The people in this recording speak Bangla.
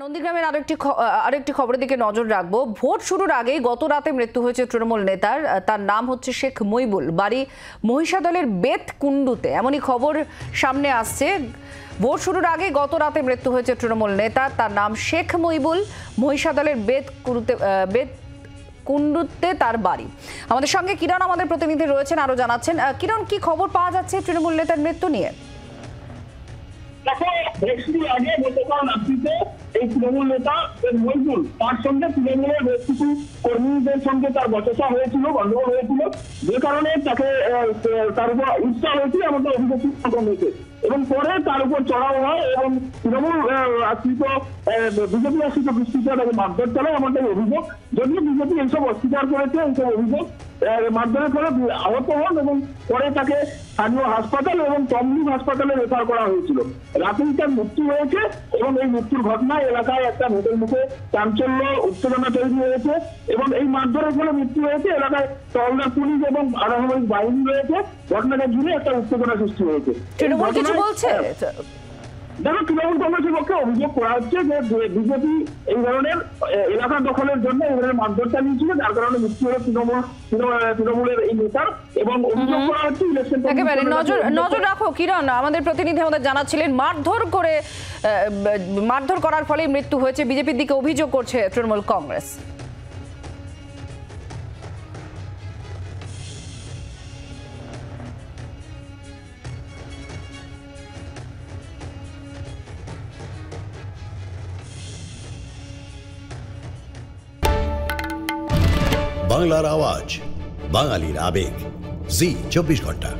নন্দীগ্রামের আরেকটি খবরের দিকে নজর রাখবো। ভোট শুরুর আগেই গত রাতে মৃত্যু হয়েছে তৃণমূল নেতার। তার নাম হচ্ছে শেখ মইবুল, বাড়ি মহিষাদলের বেতকুণ্ডুতে। এমনই খবর সামনে আসছে। ভোট শুরুর আগে গত রাতে মৃত্যু হয়েছে তৃণমূল নেতার। তার নাম শেখ মইবুল, মহিষাদলের বেতকুণ্ডুতে তার বাড়ি। আমাদের সঙ্গে কিরণ, আমাদের প্রতিনিধি রয়েছেন, আরো জানাচ্ছেন। কিরণ, কি খবর পাওয়া যাচ্ছে তৃণমূল নেতার মৃত্যু নিয়ে? আগে গতকাল রাত্রিতে এই তৃণমূল নেতা মইবুল, তার সঙ্গে তৃণমূলের বেশ কিছু কর্মীদের সঙ্গে তার বচসা হয়েছিল, গন্ডগোল হয়েছিল, যে কারণে তাকে তার উপর উৎসাহ হয়েছিল, এমনটা অভিযোগ হয়েছে। এবং পরে তার উপর চড়াও হয় এবং তৃণমূল আশ্রিত বিজেপি আশ্রিত গোষ্ঠীতে তাকে মারধর চালায়, এমনটাই অভিযোগ। যদিও বিজেপি এইসব অস্বীকার করেছে, এইসব অভিযোগ মারধরের ফলে আহত হন এবং পরে তাকে স্থানীয় হাসপাতাল এবং তমলুক হাসপাতালে রেফার করা হয়েছিল। রাতেই তার মৃত্যু হয়েছে এবং এই মৃত্যুর ঘটনায় এলাকায় একটা ভোটের মুখে চাঞ্চল্য, উত্তেজনা তৈরি হয়েছে এবং এই মারধরের ফলে মৃত্যু হয়েছে। এলাকায় টহলদার পুলিশ এবং আধাসামরিক বাহিনী রয়েছে। ঘটনাটা ঘিরে একটা উত্তেজনা সৃষ্টি হয়েছে। তৃণমূল কিছু বলছে? দেখো, তৃণমূল কংগ্রেসের পক্ষে অভিযোগ করা হচ্ছে যে বিজেপি এই ধরনের এলাকা দখলের জন্য এই ধরনের মারধর চালিয়েছিল, যার কারণে মৃত্যু হলো তৃণমূলের এই নেতার। এবং অভিযোগ করা হচ্ছে ইলেকশন। একেবারে নজর রাখো কিরণ, আমাদের প্রতিনিধি আমাদের জানাচ্ছিলেন মারধর করার ফলে মৃত্যু হয়েছে, বিজেপির দিকে অভিযোগ করছে তৃণমূল কংগ্রেস। বাংলার আওয়াজ, বাঙালির আবেগ, জি 24 ঘন্টা।